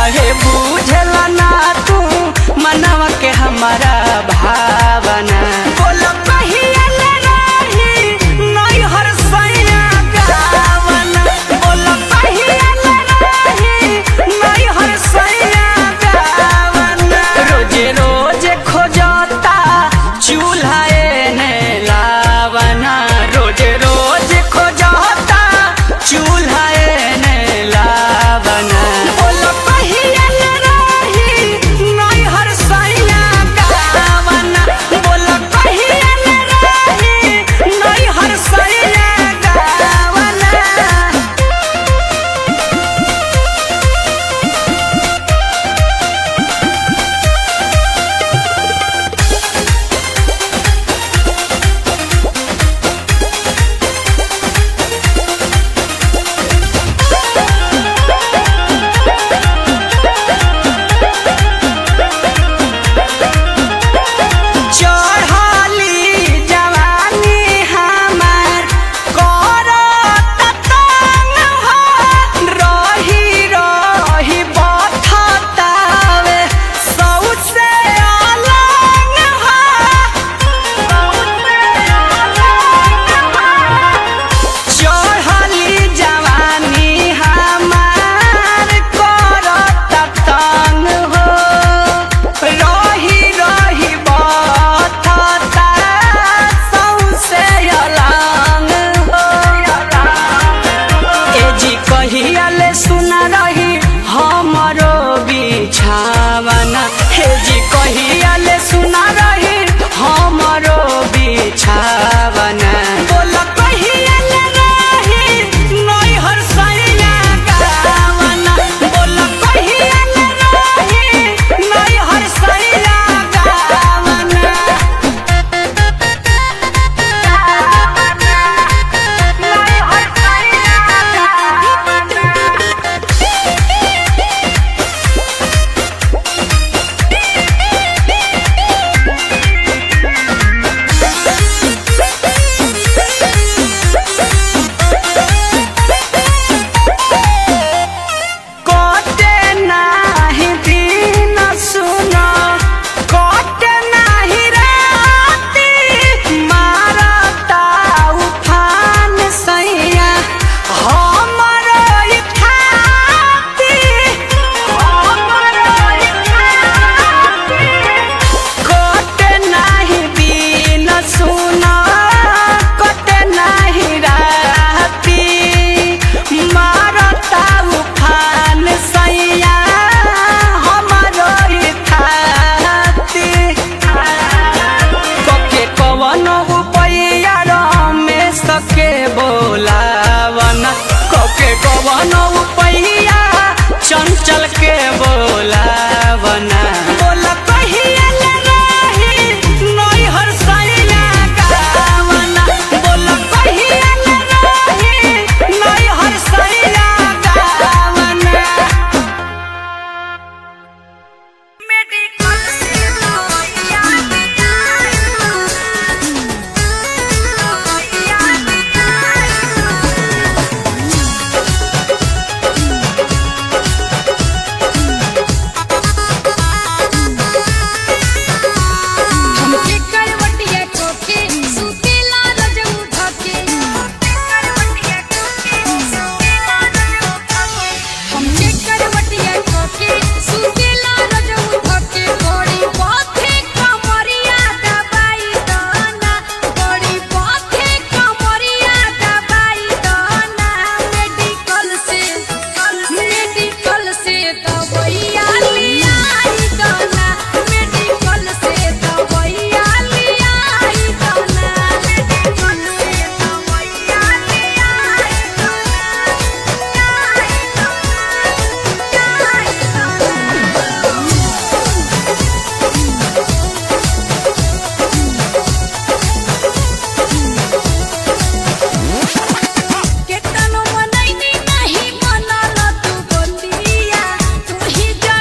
काहे बुझला ना तू मनवा के हमारा भावना बोला कहिया ले रही नई हर सैया गावना बोला कहिया ले रही नई हर सैया गावना रोजे रोजे खोजता चूल्हा ने लावना रोजे रोजे खोजता चूल्हा ने लावना बोला कहिया ले रही नई हर सैया गावना बोला कहिया ले रही नई हर सैया गावना। चढ़ली जवानी हमार करत तंग हो रही रही बथतावे सौसे अलग हो चढ़ली जवानी हमार करत तंग हो रही रही बथता सौसे अलग हो ए जी कहिया ले सुना रही हमरो बिछावना हे जी कहिया ले सुना रही हमरो बिछावना बोला कहिया ले रही नई हर सैया गावना बोला कहिया ले रही नई हर सैया गावना नई हर कटे नाही दिन सुनो कटे नाही राती मारता उफान सैया हमरो ई खाती कटे नाही दिन सुनो कटे नाही राती मारता उफान सैया हमरो ई खाती कके कवनो उपैया रमेश के बोलावना कके कवनो उपैया चंचल के बोलावना बोला कहिया ले रही नई हर सैया गावना बोला कहिया ले रही नई हर सैया गावना। मेडिकल से लोया हमके करवटिया कोके सुतेला रजऊ धके करवटिया कोके सुतेला रजऊ धके हमके करवटिया कोके सुतेला रजऊ धके बड़ी बाथे कमरिया दबाई दाना बड़ी बाथे कमरिया दबाई दाना मेडिकल से दवाइया लिया दाना मेडिकल से दवाइया लिया दाना मेडिकल से दवाइया लिया केतनो मनैनी नहीं मनल तू बंदिया तू ही जा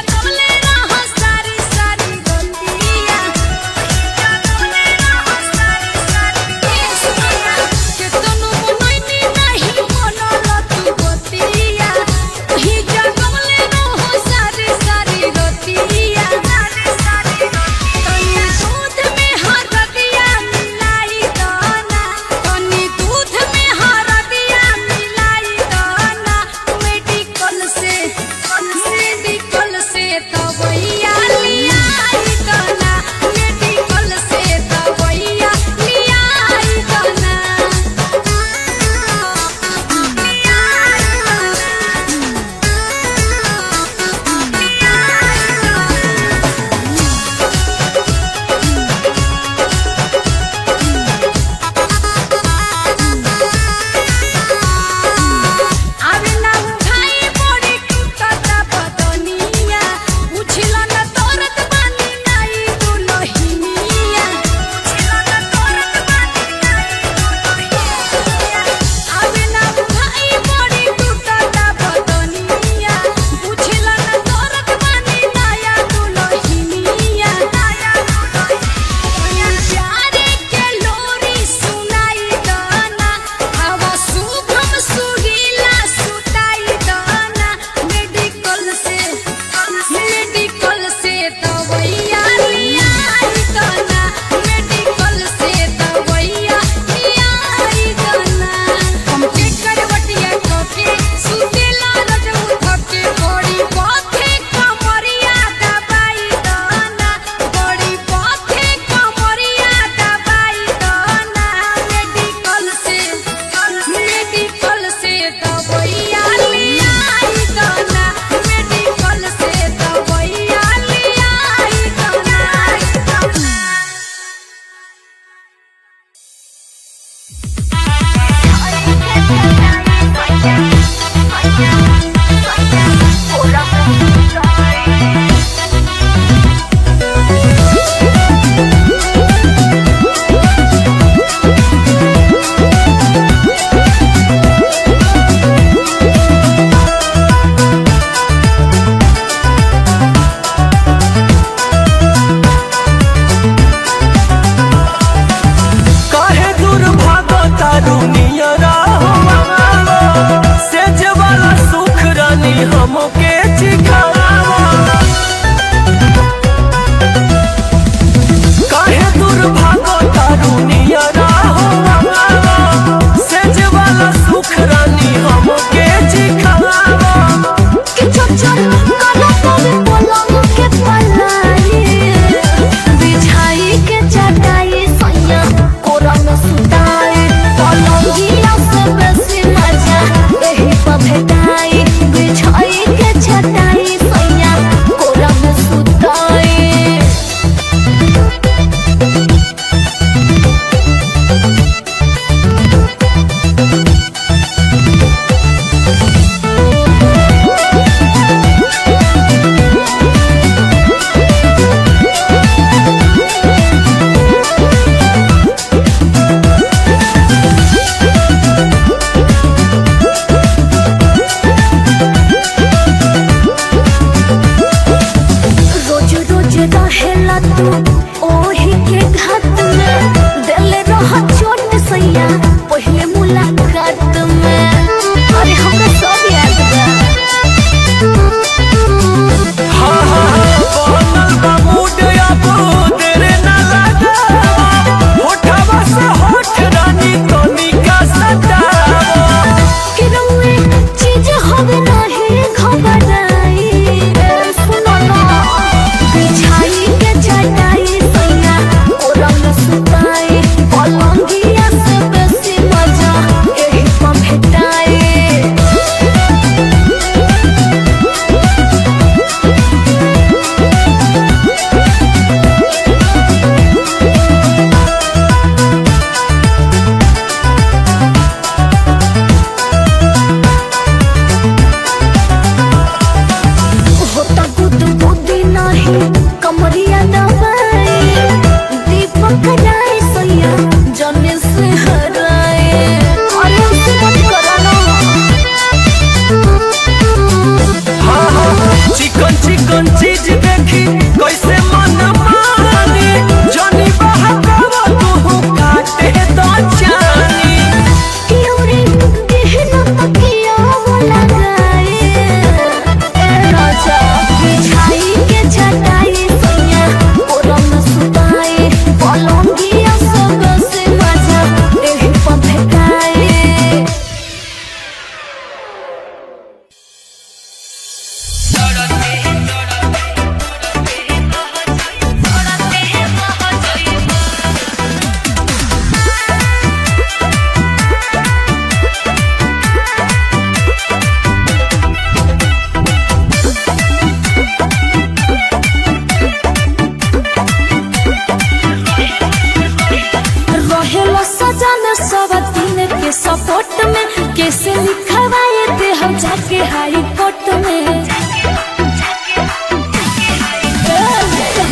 कैसे लिखवाए थे हम जाके हाई कोर्ट में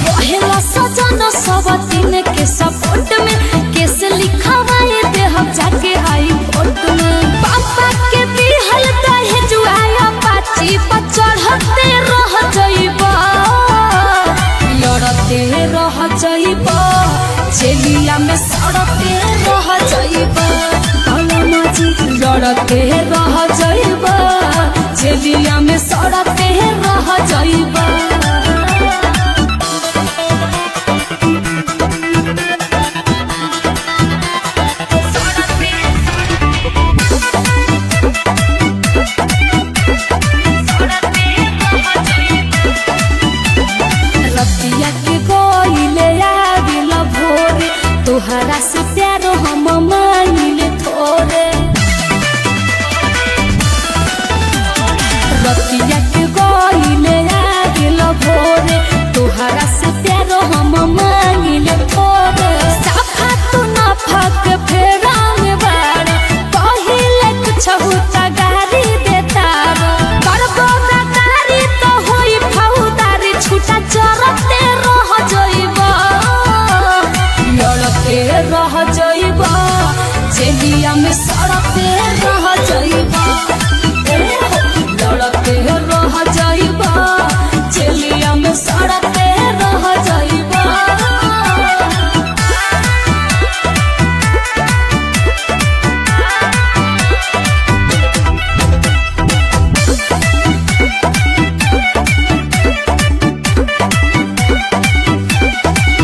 रहेला सजन सब दिन के सपोर्ट में कैसे लिखवाए थे हम जाके हाई कोर्ट में पापा के दिहल दहे जुआया पाची पर चढ़ते रह जइबा लड़ते रह जइबा चेलिया में सड़ते रह जइबा लड़ते रह जइबा चेलिया में सड़ते रह जइबा रतिया के गोइले आविल भोरे तोहरा से प्यार हम मांगिले थोरे रतिया के गोइले आविल भोरे तोहरा से प्यार हम मांगिले थोरे साफा तू ना फक फेरा में बाड़ पहिले कुछ होता गारी देता करबो गारी तो होई फौदारी छुटा चरते रह जइबा लड़ते रह जइबा चेलिया में सड़ते रह जइबा लड़ते रह जइबा चेलिया में सड़ते रह जइबा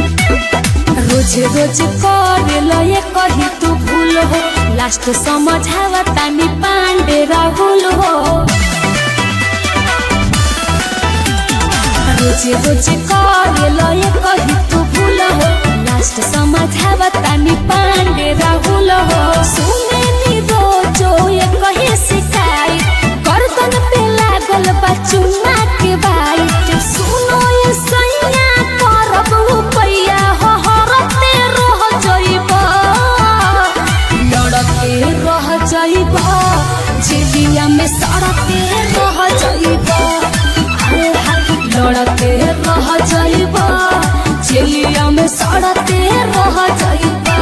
रोज रोज करेल ये कही तू भूल हो लास्ट समझावा तानी पांडे राहुल हो रोज रोज करेल ये कही तू भूल हो लास्ट समझावा तानी पांडे राहुल हो सुने नी रोजो ये कही शिकाई गर्दन पे लागल बा चुम्मा के बाई सुनो ये सैया करब उपैया हरते रह जइबा लड़ते रह जइबा झिलिया में सड़ते रह जइबा लड़ते रह जइबा झिलिया में सड़ते रह जइबा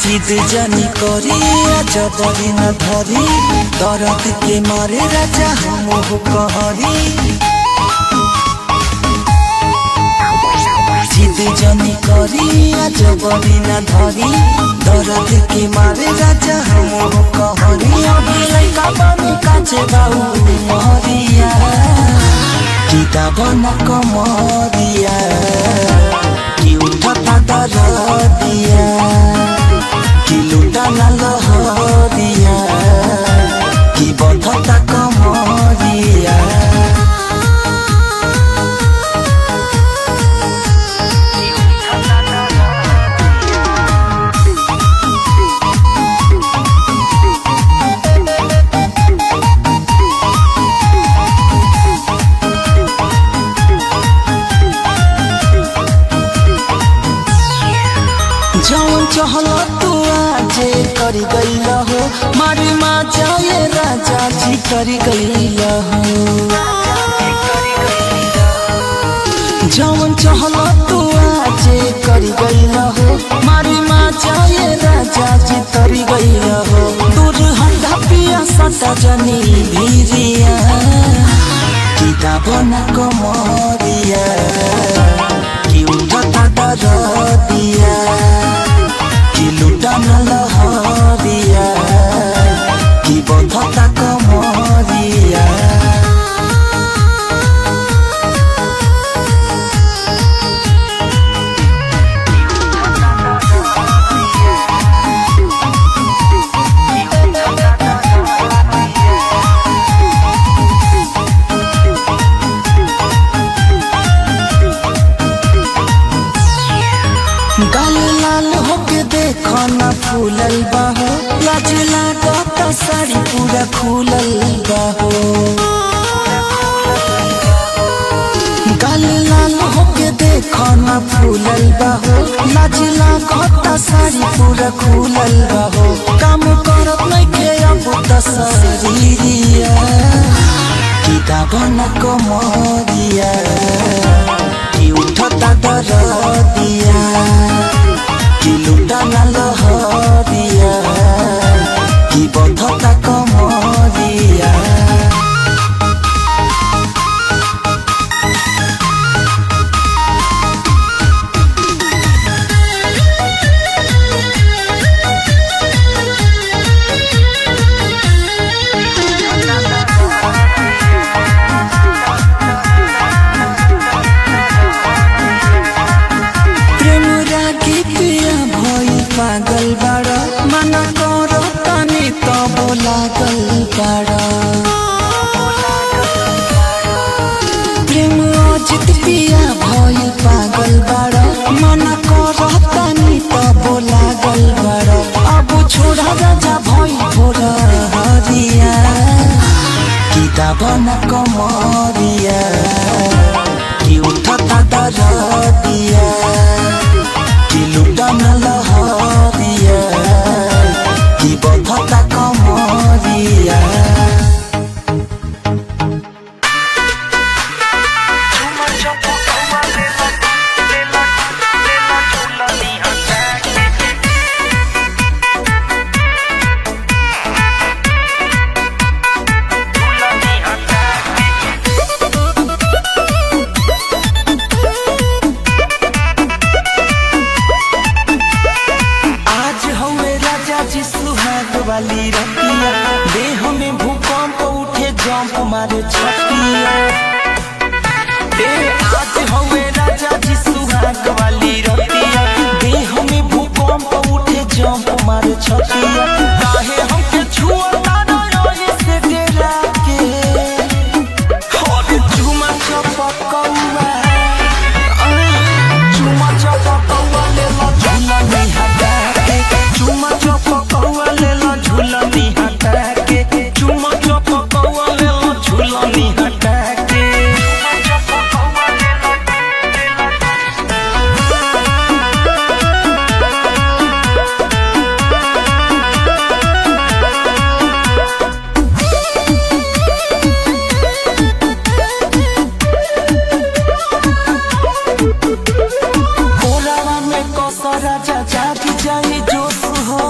जिद जानी करी जबरी न धरी दर्द के मारे राजा हम कहरी जिद जानी करी जबरी न धरी दर्द के मारे राजा हम कहरी अभी लइका बनी काचे बाऊ महरिया किताब न कमरिया कि उठता दरदिया कि लुटा ना लहरिया कि बधता कमरिया जौन चहल तू आजे कर गईल हो मारी माँ जाए राजा जी कर गईल हो जौन चहल तू आजे कर गईल हो मारी माँ जाए राजा जी तर गईल हो दूर हंधा पिया सटा जनी भीरिया किताब न कमरिया कि उठता दरदिया कि लुटा न लहरिया कि बधता कमरिया गाल लाल होके देखो ना फूलल बाहो, लाज लागत साड़ी पूरा खुलल बाहो। गाल लाल होके देखो ना फूलल बाहो, लाज लागत साड़ी पूरा खुलल बाहो। काम करत नइखे अब त शरीरिया, किताब न कमरिया कि उठता दरदिया, कि लुटा न लहरिया, कि बंधता कमरिया। पागल बाड़ा मना करो तनी तब लागल बाड़ा, प्रेम अजित पिया भइल पागल बाड़ा मना करो तनी तब लागल बाड़ा। अब छोड़ा राजा भइल भोरा हरिया, किताब न कमरिया कि उठता दरदिया, कि लुटा न लहरिया, कि बंधता कमरिया। सुहाग वाली रतिया देह में भूकंप उठे जंप मारे छतिया, आज हवे राजा जी सुहाग वाली रतिया देह में भूकंप उठे जंप मारे छतिया। काहे हमके छुआ ना से डेरा के, और चुमा चपकौआ चुमा चपकौआ ले लो झूला में हटा के, चुमा चपकौआ ले लो झूला में हटा के, चुमा चपकौआ ले लो झूला में हटा के। कोरावा में कोसा राजा जागी जाई जोश हो,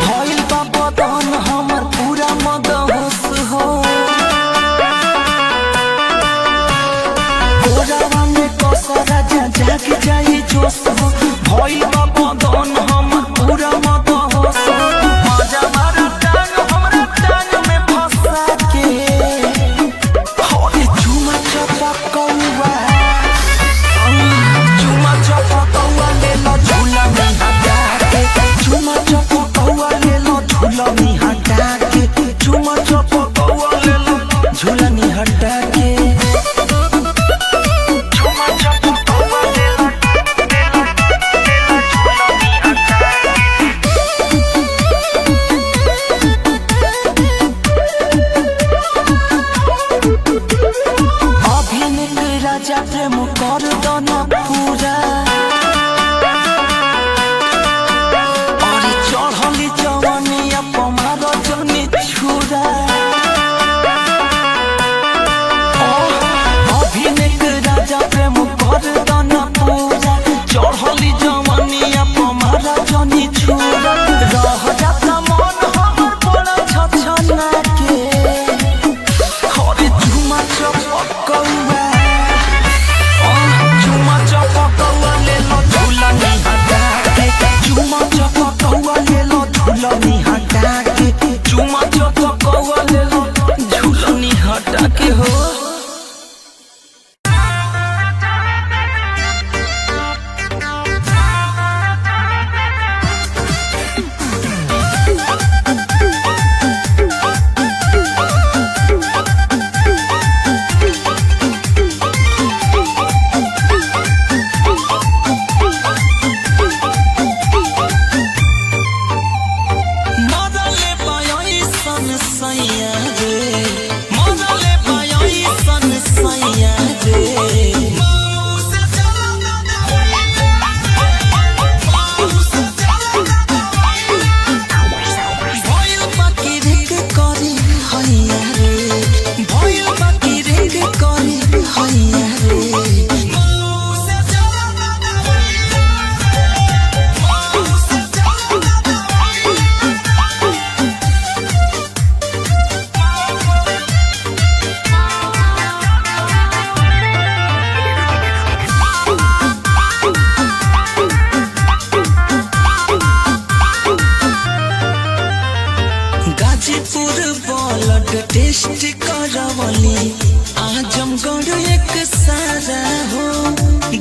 भइल बा बदन हमर पूरा मदहोश हो। कोरावा में कोसा राजा जागी जाई जोश हो, भइल बा बदन हमर पूरा मदहोश हो। मजा मारा टांग हमरा टांग में फंसा के, चुमा चपकौआ चुमा चप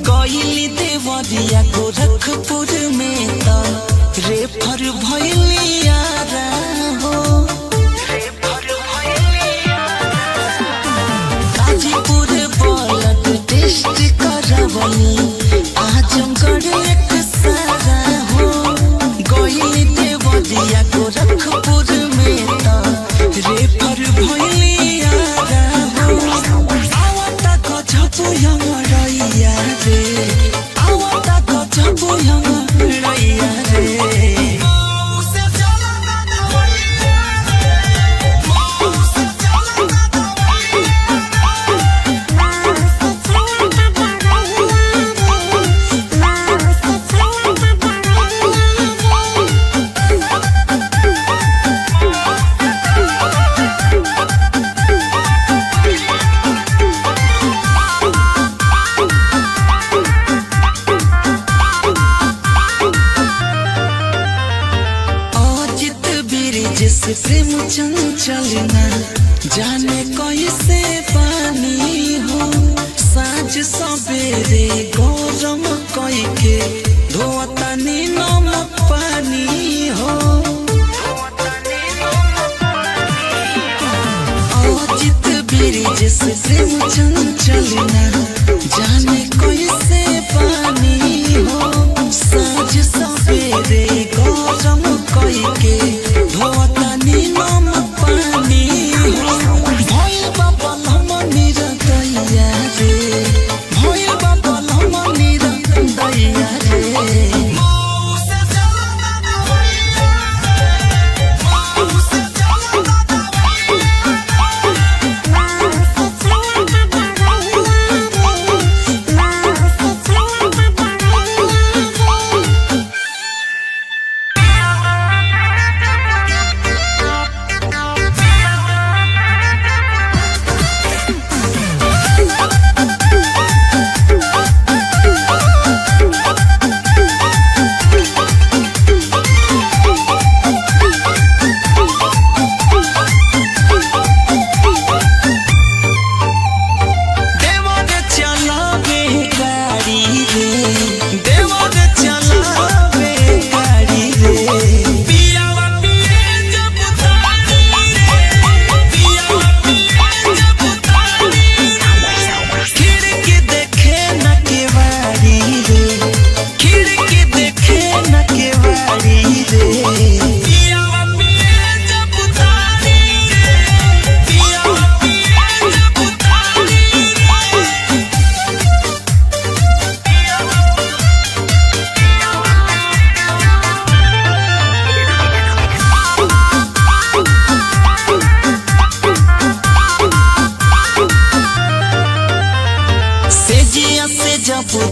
गईली देवरिया गोरखपुर में त रेफर भइलिया हो गाजीपुर ब्लड टेस्ट करवनी आजमगढ़ एक सारा हो गईली देवरिया गोरखपुर में त रेफर भइलिया हो आवता गजब यमरैया रे आवता गजब यमरैया रे प्रेम चंचलना जाने कैसे पानी हो साँझ सवेरे गरम कई के धोतानी नमक पानी हो अजित ब्रिजेश प्रेम चंचलना जाने कैसे पानी हो साँझ सवेरे गरम कई के धोतानी नमक पानी हो भइल बाबा लमनी दैया रे भइल बाबा लमनी दैया रे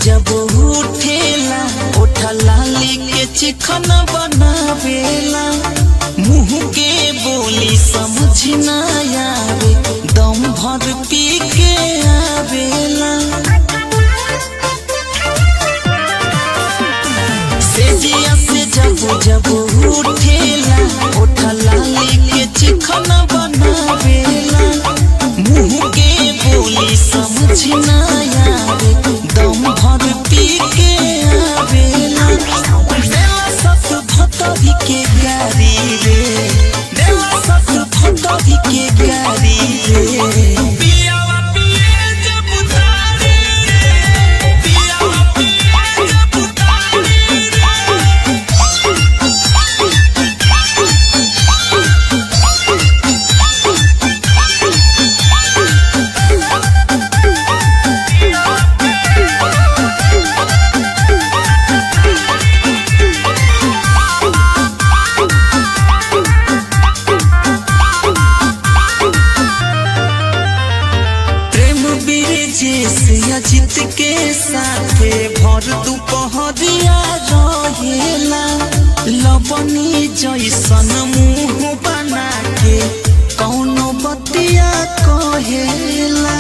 जब उठेला ओठा लाली के चिकन बनावेला मुँह के बोली समझ ना आवे दम भर पी के आवेला सेजिया से जब उठेला ओठा लाली के चिकन बनावेला मुँह के बोली समझ ना आवे दम भर पी के आवेला देला सस भतरी के गारी रे देला सस भतरी के गारी रे पियावा पिए जब उतारे रे पियावा पिए जब उतारे अजित के साथे भर दुपहरिया रहेला लवनी जैसन मुँह बना के कौनो बतिया कहेला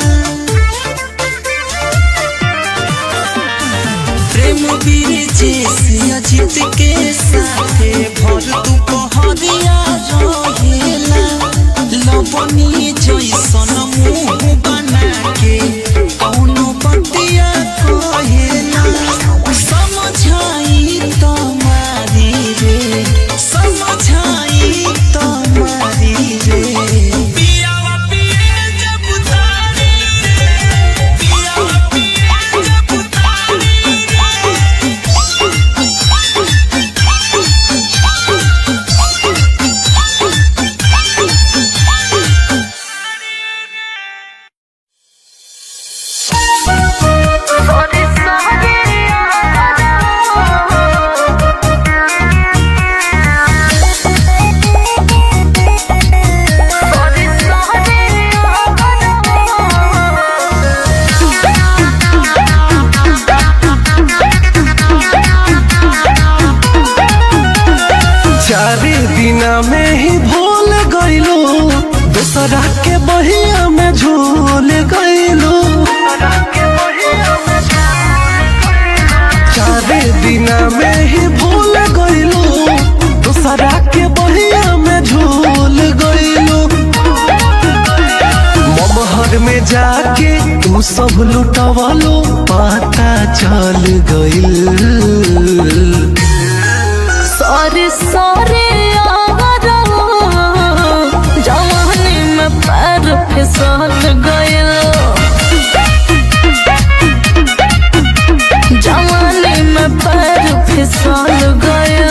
प्रेम ब्रिजेश अजित के साथे भर दुपहरिया रहेला लवनी जैसन मुँह बना के कौनो बतिया कहेला दिना में ही भूल गइलू दूसरा के बहिया में झूल गइलू ममहर में जाके तू सब लुटवलो पता चल गइल सॉरी सॉरी जवानी में पैर फिसल गइल जवानी में पैर फिसल गइल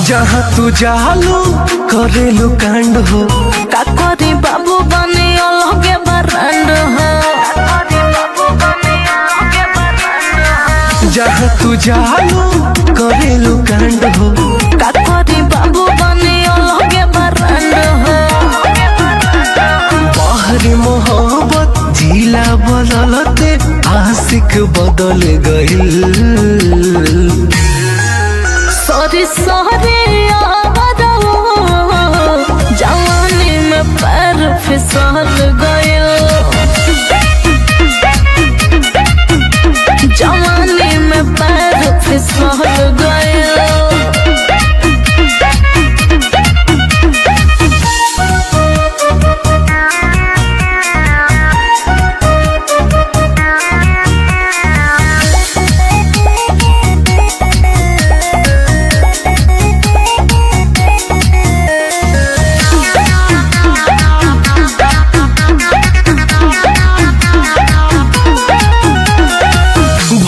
जहाँ तू जालू करेलू कांड हो का करी बाबू बने अलगे बरंड हो जहाँ तू जालू करेलू कांड हो का करी बाबू बने अलगे बरंड हो बाहरी मोहब्बत जिला बदलते आशिक बदल गइल सॉरी सॉरी जवानी में पैर फिसल गइल जवानी में पैर फिसल गइल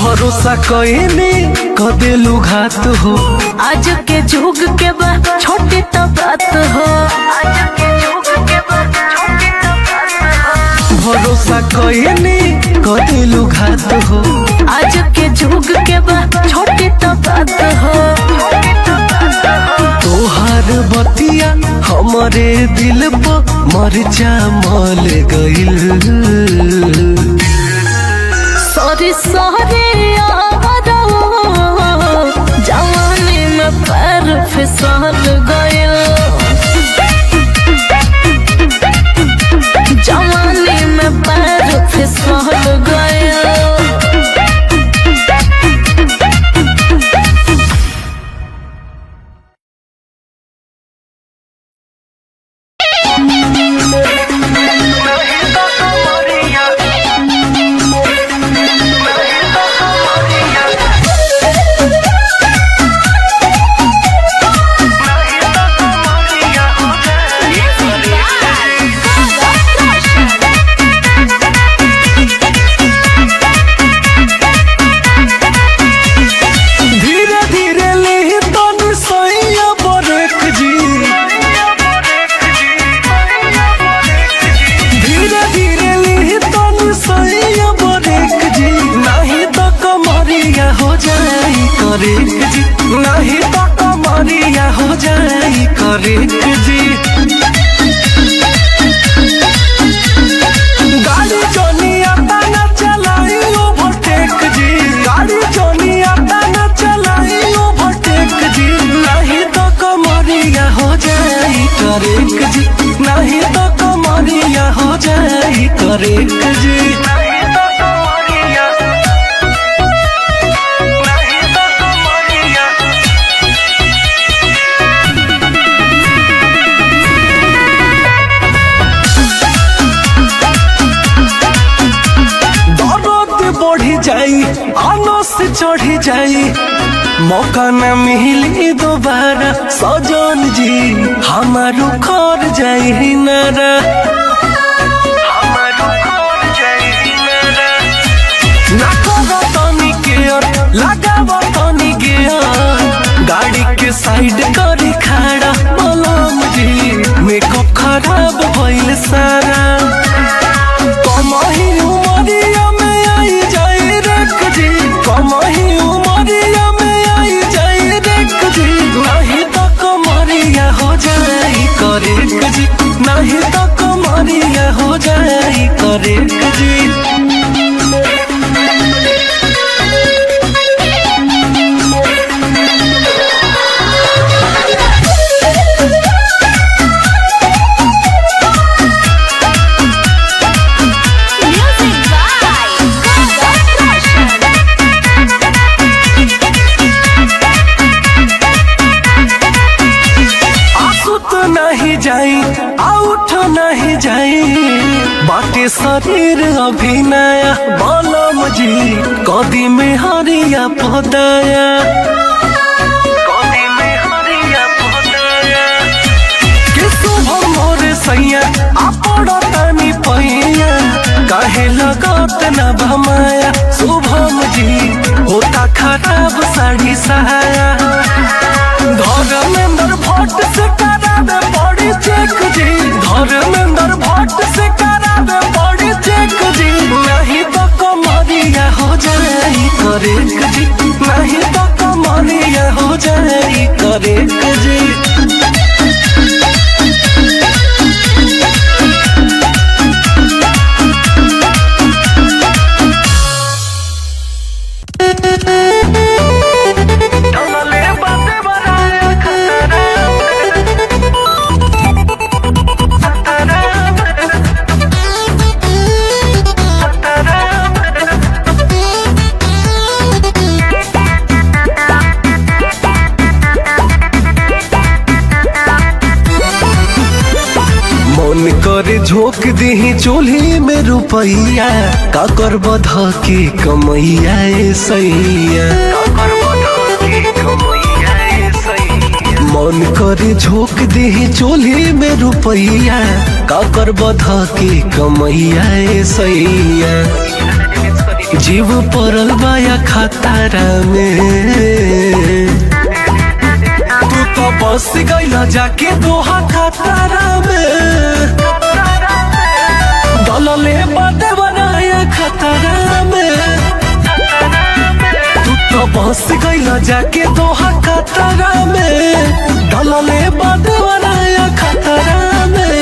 भरोसा कइने कदेलू घात हो आज के जुग के बा छोटी तो बात हो भरोसा कइने कदेलू घात हो आज के जुग के बा छोटी तो बात हो तोहार बतिया हमरे दिल पर मरचा मल गइल सॉरी सॉरी जवानी में पैर फिसल गइल जवानी में पैर फिसल गइल नहीं तो कमरिया हो जाई करेक जी गाड़ी जोनिया ताना चलाई ओवरटेक जी गाड़ी जोनिया ताना चलाई ओवरटेक जी नहीं तो कमरिया हो जाई करेक जी नहीं तो कमरिया हो जाई करेक जी जाई आनो से चढ़ी जाई मौका न मिली दोबारा सजन जी हमारो खर जाई नारा ना करो तनी केयर लगाबो तनी गियर गाड़ी के साइड करी खड़ा मलम जी मेकअप खराब भइल सारा कमही उमरिया में आई जाई रेक जी कमही उमरिया में आई जाई रेक जी नहीं तो कमरिया हो जाई करेक जी नहीं तो कमरिया हो जाई करेक जी शरीर अभिनया बलम जी कदी में हरिया पदया के शुभ मोर सैया आपड़ तानी पैया काहे लगत न भमाया शुभम जी होता खराब साड़ी सहाया धर्मेंद्र भट्ट से करावे बड़ी चेक जी धर्मेंद्र भट्ट से करावे बड़ी चेक जी नहीं तो कमरिया हो जाई करेक जी नहीं तो कमरिया हो जाई करेक जी करे झोंक दी चोली में रुपैया का कर बध के कमैया सैया मन करे झोंक दी चोली में रुपैया का कर बध के कमैया सैया जीव परल बाया खतरा में तू तो बस गइला जाके दोहा खतरा में दलले बाटे बनाया खतरा में तू तो बस गइला जाके दोहा खतरा में दलले बाटे बनाया खतरा में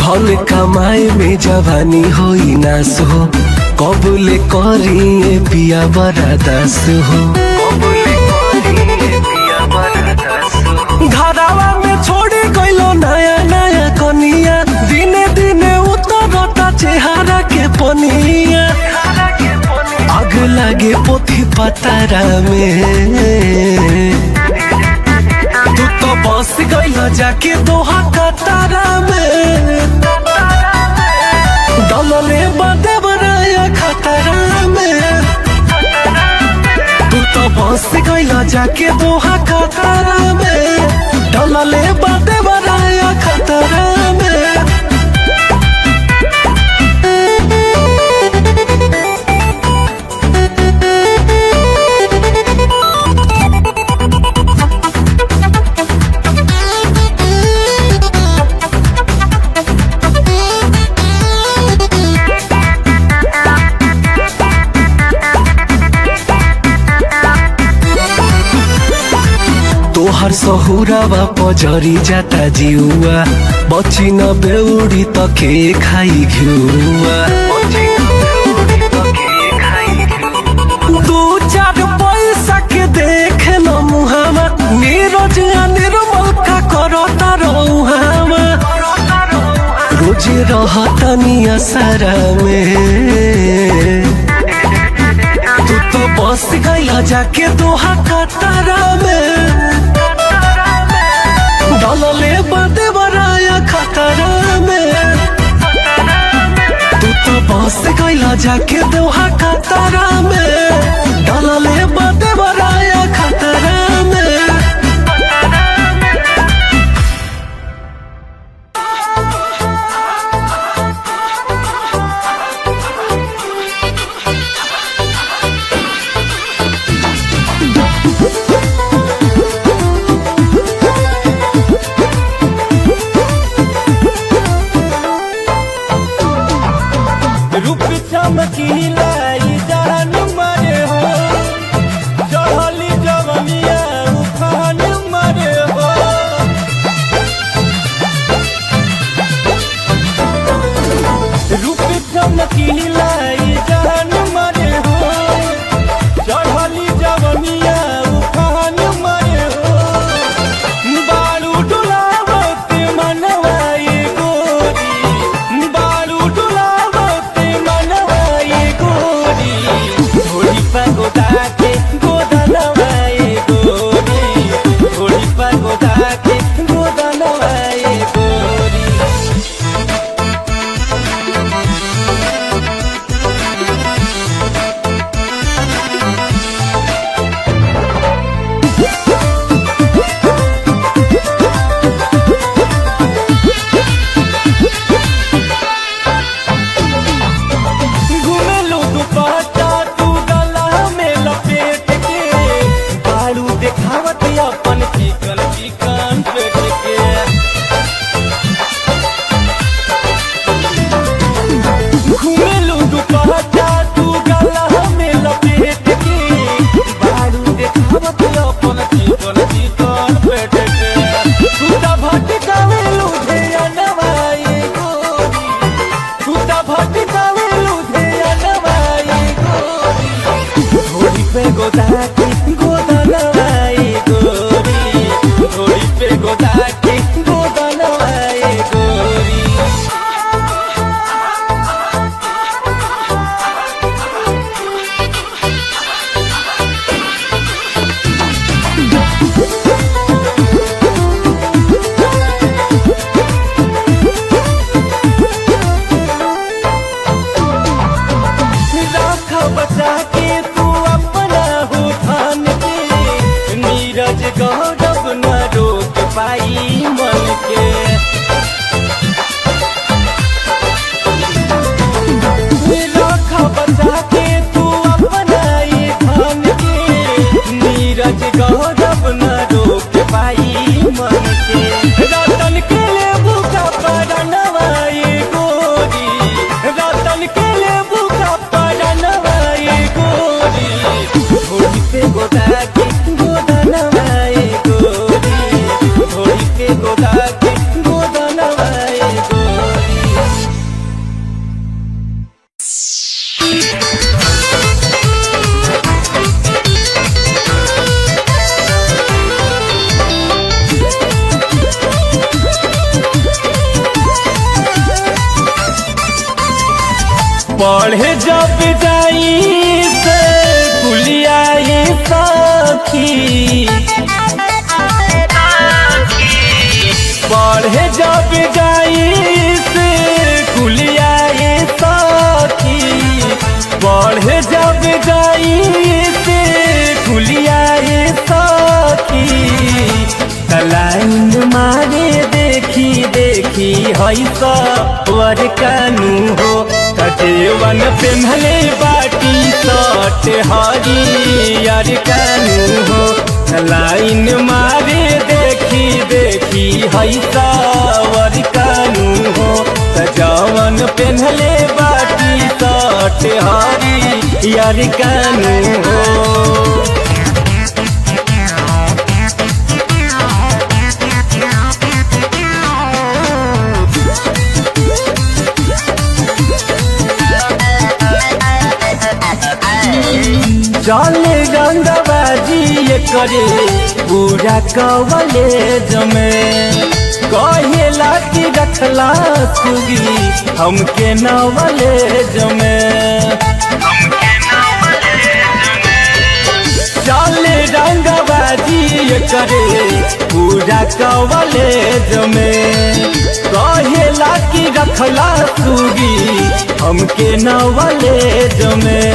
धन कमाए में जवानी होई नास हो कबूले करिए पिया बड़ा दास हो घरावा में छोड़ी गइलो नया नया कनिया दिने दिने उतरता चेहरा के पनिया आग लागे पोथी पतारा में तू तो बस गइला जाके दोहा कतारा में दलले बाटे बनाया खतरा में तू तो बस गइला जाके दोहा कतारा में दलले बाटे बनाया खतरा में तोहर सहुरावा पजरी जाता जिउआ बची न बेउडी त के खाई घिउआ दू चार पैसा के देख न मुहामा नीरज निर्मल का करता रहुहामा रोज रहता निया सारा में तू तो बस गइला जाके दोहा कतारा में दलले बाटे बनाया खतरा में तू तो बस गइला जाके दोहा खतरा में दलले बाटे बनाया खतरा में रूप चमकीला जान मारे हो गोदा के गोदनवाए गोरी ढोली पे गोदा के गोदनवाए गोरी। राख बचा के तू अपना हो धान के नीरज गौरव न रोक पाई मन के। राख बचा के तू अपना ये धान के नीरज गौरव न रोक पाई मन के। रतन के ले भूखा परनवाए गोरी रतन के ले भूखा परनवाए गोरी ढोली पे गोदा के गोदनवाए गोरी ढोली पे गोदा के गोदनवाए गोरी। पढ़े जब जाई से कुलियाई सखी पढ़े जब जाई से कुलियाई सखी पढ़े जब जाई से कुलियाई सखी। लाइन मारे देखी देखी हई सवर कानू हो कटेवन पेन्हले बाटी सट हरियर कानू हो। लाइन मारे देखी देखी हई सवर कानू हो जवन पेन्हले बाटी सट हरियर कानू हो। चले रंगबाजी करे पूरा कॉलेज में कहेला कि रखला सुगी हमके नॉलेज में। चले रंगबाजी करे पूरा कॉलेज में कहेला कि रखला सुगी हमके नॉलेज में।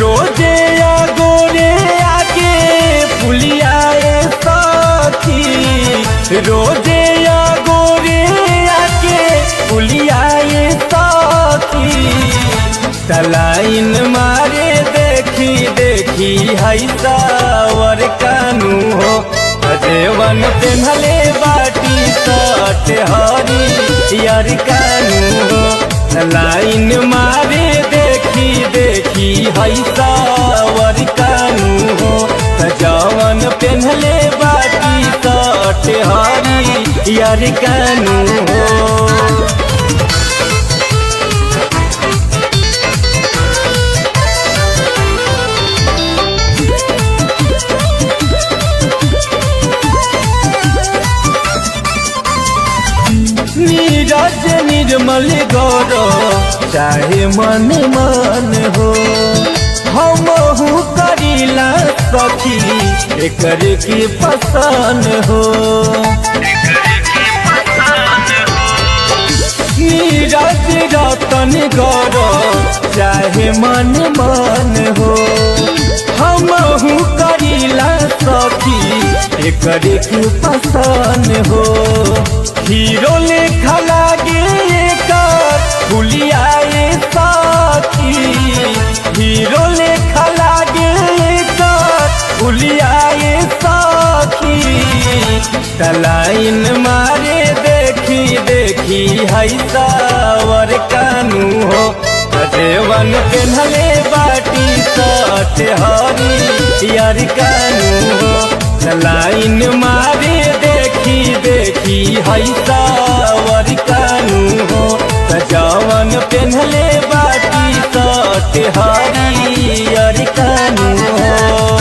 रोजे गोरे आके पुलियाए सखी रोजे गोरे आके पुलियाए सखी। लाइन मारे देखी देखी हई सावर कानू हो जेवन पेन्हले बाटी सट हरियर कानू हो। लाइन मारे देखी देखी हई सावर कानू हो जवन पेन्हले बाटी सट हरियर कानू हो। नीरज निर्मल गौरव चाहे मन मन हो हमहू करीला सखी एकर की पसंद हो। नीरज रतन गौरव चाहे मन मन हो हमहू करीला सखी एकर की पसंद हो। हीरो लेखा लागे एकर फुलियाए सखी हीरो लेखा लागे एकर फुलियाए सखी। लाइन मारे देखी देखी हई सावर कानू हो जेवन पेन्हले बाटी सट हरियर कानू हो। लाइन मारे देखी देखी हई सावर कानू हो जवन पेन्हले बाटी सट हरियर कानू हो।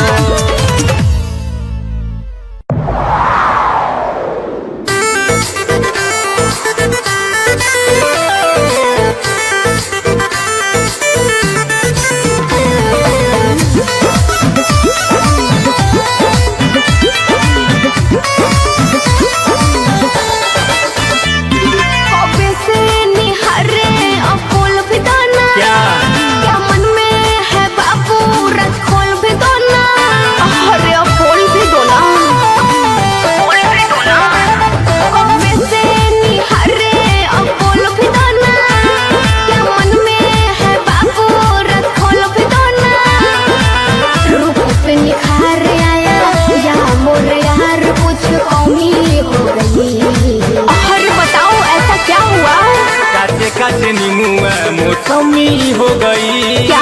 मौसमी हो गई। क्या?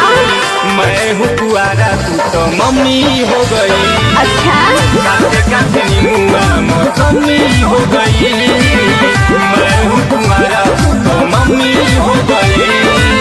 मैं हूँ कुआरा तू तो मम्मी हो गई। अच्छा काटे काटे नीमुआ मौसमी हो गई। मैं हूँ कुआरा तू तो मम्मी हो गई।